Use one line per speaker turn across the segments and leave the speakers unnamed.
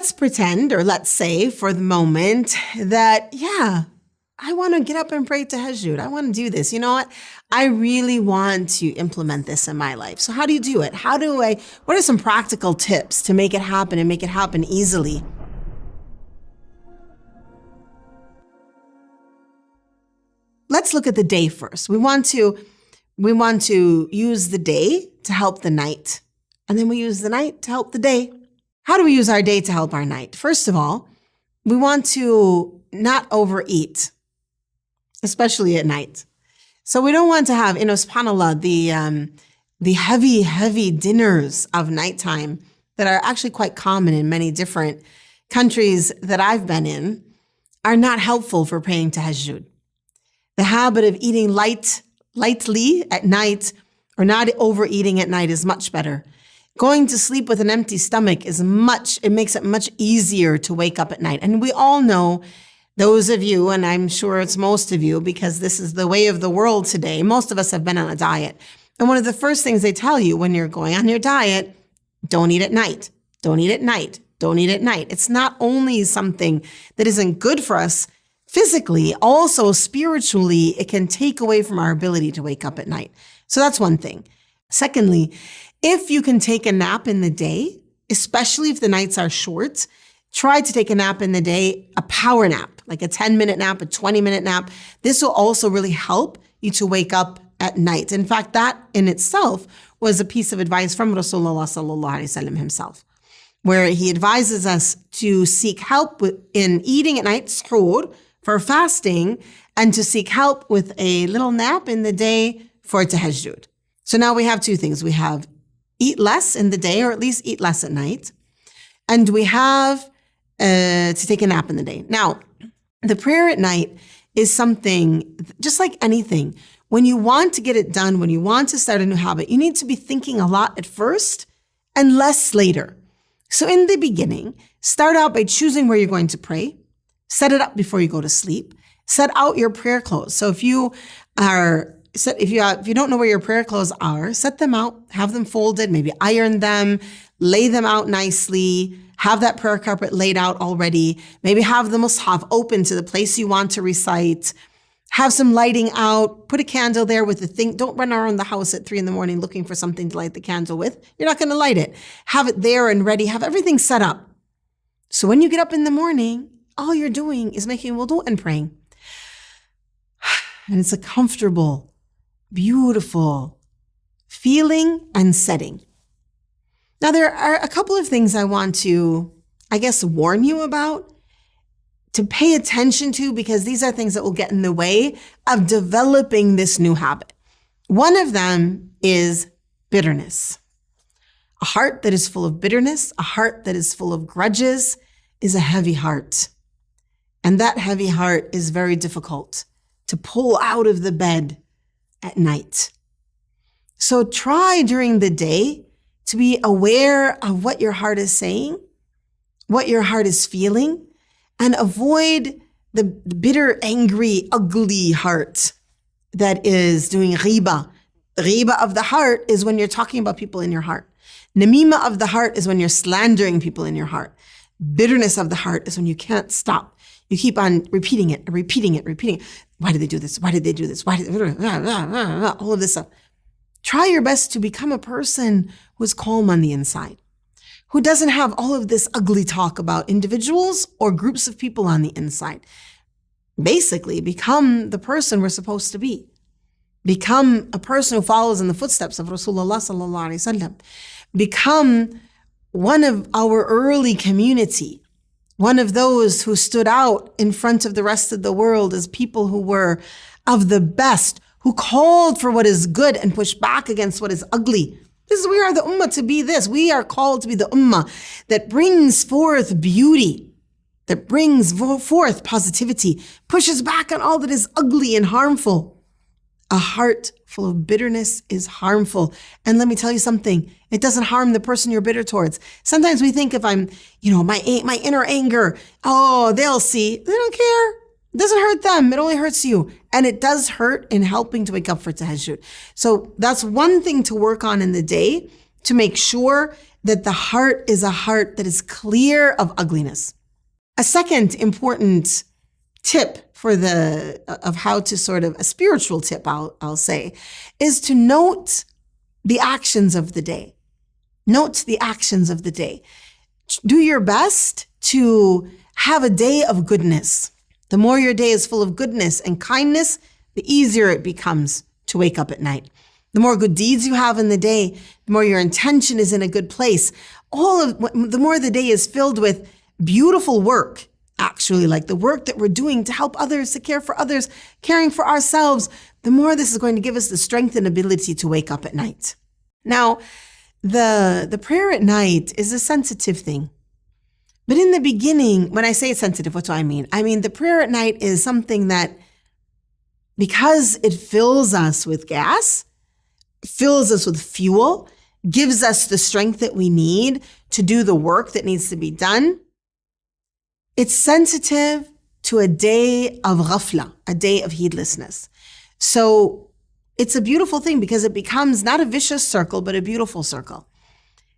let's pretend, or let's say for the moment that, I want to get up and pray Tahajjud. I want to do this. You know what? I really want to implement this in my life. So how do you do it? What are some practical tips to make it happen and make it happen easily? Let's look at the day first. We want to use the day to help the night. And then we use the night to help the day. How do we use our day to help our night? First of all, we want to not overeat, especially at night. So we don't want to have, subhanAllah, the heavy dinners of nighttime that are actually quite common in many different countries that I've been in are not helpful for praying Tahajjud. The habit of eating lightly at night or not overeating at night is much better. Going to sleep with an empty stomach it makes it much easier to wake up at night. And we all know, those of you, and I'm sure it's most of you, because this is the way of the world today, most of us have been on a diet. And one of the first things they tell you when you're going on your diet, don't eat at night, don't eat at night, don't eat at night. It's not only something that isn't good for us physically, also spiritually, it can take away from our ability to wake up at night. So that's one thing. Secondly, if you can take a nap in the day, especially if the nights are short, try to take a nap in the day, a power nap, like a 10-minute nap, a 20-minute nap. This will also really help you to wake up at night. In fact, that in itself was a piece of advice from Rasulullah sallallahu alaihi wasallam himself, where he advises us to seek help in eating at night, suhoor, for fasting, and to seek help with a little nap in the day for tahajjud. So now we have two things. We have eat less in the day, or at least eat less at night. And we have to take a nap in the day. Now, the prayer at night is something, just like anything, when you want to get it done, when you want to start a new habit, you need to be thinking a lot at first and less later. So in the beginning, start out by choosing where you're going to pray. Set it up before you go to sleep. Set out your prayer clothes. So if you don't know where your prayer clothes are, set them out, have them folded, maybe iron them, lay them out nicely, have that prayer carpet laid out already, maybe have the mushaf open to the place you want to recite, have some lighting out, put a candle there with the thing. Don't run around the house at 3 a.m. looking for something to light the candle with. You're not going to light it. Have it there and ready. Have everything set up. So when you get up in the morning, all you're doing is making wudu and praying. And it's a comfortable, beautiful feeling and setting. Now, there are a couple of things I want to, warn you about, to pay attention to, because these are things that will get in the way of developing this new habit. One of them is bitterness. A heart that is full of bitterness, a heart that is full of grudges, is a heavy heart. And that heavy heart is very difficult to pull out of the bed at night. So try during the day to be aware of what your heart is saying, what your heart is feeling, and avoid the bitter, angry, ugly heart that is doing ghiba. Ghiba of the heart is when you're talking about people in your heart. Namima of the heart is when you're slandering people in your heart. Bitterness of the heart is when you can't stop. You keep on repeating it. Why did they do this? Why did they do this? All of this stuff. Try your best to become a person who's calm on the inside, who doesn't have all of this ugly talk about individuals or groups of people on the inside. Basically, become the person we're supposed to be. Become a person who follows in the footsteps of Rasulullah sallallahu alaihi wasallam. Become one of our early community, one of those who stood out in front of the rest of the world as people who were of the best, who called for what is good and pushed back against what is ugly. We are the ummah to be this. We are called to be the ummah that brings forth beauty, that brings forth positivity, pushes back on all that is ugly and harmful. A heart full of bitterness is harmful. And let me tell you something, it doesn't harm the person you're bitter towards. Sometimes we think if I'm, my inner anger, they'll see. They don't care. It doesn't hurt them. It only hurts you. And it does hurt in helping to wake up for tahajjud. So that's one thing to work on in the day, to make sure that the heart is a heart that is clear of ugliness. A second important tip of how to sort of, a spiritual tip, I'll say, is to note the actions of the day. Note the actions of the day. Do your best to have a day of goodness. The more your day is full of goodness and kindness, the easier it becomes to wake up at night. The more good deeds you have in the day, the more your intention is in a good place. The more the day is filled with beautiful work, actually, like the work that we're doing to help others, to care for others, caring for ourselves, the more this is going to give us the strength and ability to wake up at night. Now, the prayer at night is a sensitive thing. But in the beginning, when I say it's sensitive, what do I mean? I mean, the prayer at night is something that, because it fills us with gas, fills us with fuel, gives us the strength that we need to do the work that needs to be done. It's sensitive to a day of ghafla, a day of heedlessness. So it's a beautiful thing because it becomes not a vicious circle, but a beautiful circle.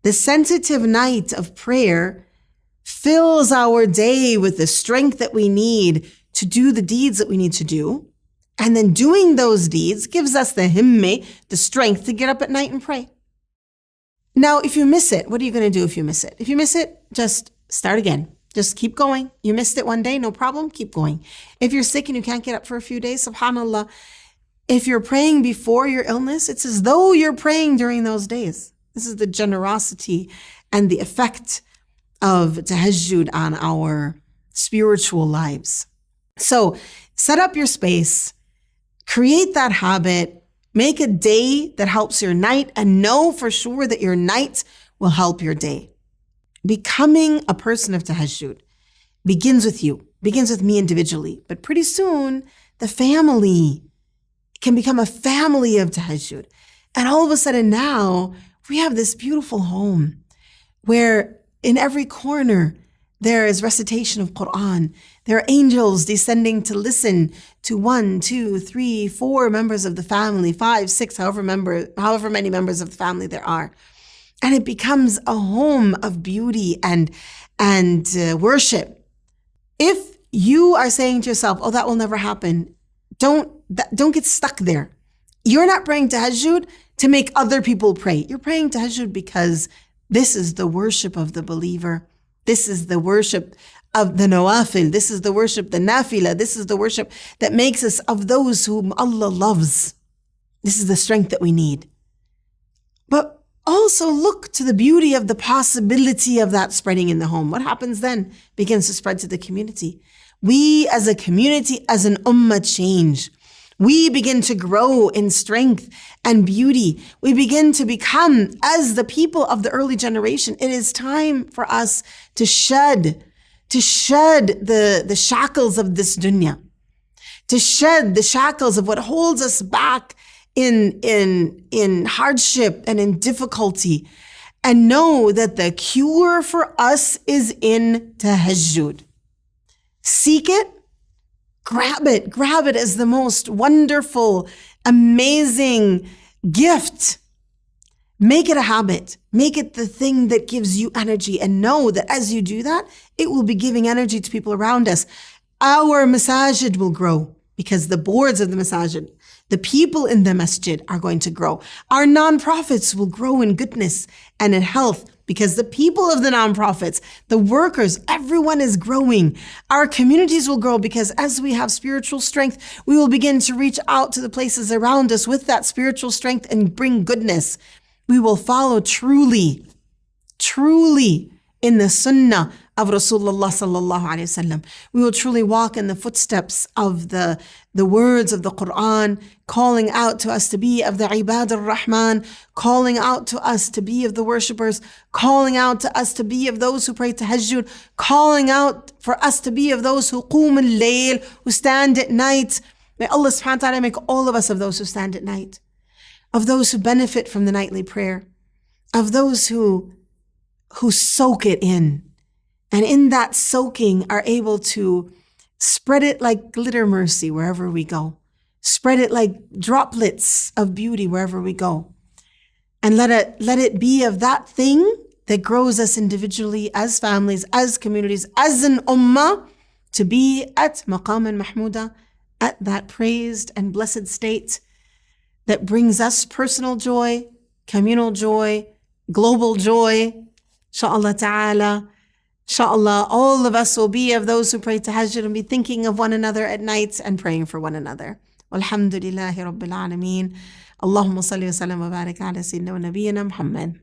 The sensitive night of prayer fills our day with the strength that we need to do the deeds that we need to do. And then doing those deeds gives us the himmah, the strength to get up at night and pray. Now, if you miss it, what are you going to do if you miss it? If you miss it, just start again. Just keep going. You missed it one day, no problem, keep going. If you're sick and you can't get up for a few days, subhanAllah, if you're praying before your illness, it's as though you're praying during those days. This is the generosity and the effect of tahajjud on our spiritual lives. So set up your space, create that habit, make a day that helps your night, and know for sure that your night will help your day. Becoming a person of tahajjud begins with you, begins with me individually, but pretty soon the family can become a family of tahajjud. And all of a sudden now we have this beautiful home where in every corner there is recitation of Quran. There are angels descending to listen to 1, 2, 3, 4 members of the family, 5, 6, however many members of the family there are. And it becomes a home of beauty and worship. If you are saying to yourself, oh, that will never happen, don't get stuck there. You're not praying tahajjud to make other people pray. You're praying tahajjud because this is the worship of the believer. This is the worship of the nawafil. This is the worship, the nafila. This is the worship that makes us of those whom Allah loves. This is the strength that we need. But also look to the beauty of the possibility of that spreading in the home. What happens then begins to spread to the community. We as a community, as an ummah change. We begin to grow in strength and beauty. We begin to become, as the people of the early generation, it is time for us to shed the shackles of this dunya, to shed the shackles of what holds us back in hardship and in difficulty, and know that the cure for us is in tahajjud. Seek it. Grab it as the most wonderful, amazing gift. Make it a habit. Make it the thing that gives you energy, and know that as you do that, it will be giving energy to people around us. Our masajid will grow because the boards of the masajid, the people in the masjid are going to grow. Our nonprofits will grow in goodness and in health because the people of the nonprofits, the workers, everyone is growing. Our communities will grow because as we have spiritual strength, we will begin to reach out to the places around us with that spiritual strength and bring goodness. We will follow truly in the sunnah of Rasulullah sallallahu alaihi wasallam. We will truly walk in the footsteps of the words of the Quran, calling out to us to be of the ibad ar-Rahman, calling out to us to be of the worshippers, calling out to us to be of those who pray tahajjud, calling out for us to be of those who qum al-layl, who stand at night. May Allah subhanahu wa ta'ala make all of us of those who stand at night, of those who benefit from the nightly prayer, of those who soak it in, and in that soaking are able to spread it like glitter mercy wherever we go. Spread it like droplets of beauty wherever we go. And let it be of that thing that grows us individually, as families, as communities, as an ummah, to be at maqam al-mahmuda, at that praised and blessed state that brings us personal joy, communal joy, global joy. Insha'Allah ta'ala. Insha'Allah, all of us will be of those who pray tahajjud and be thinking of one another at night and praying for one another. Walhamdulillahi Rabbil Alameen. Allahumma salli wa sallam wa barik ala Sayyidina wa Nabiyyina Muhammad.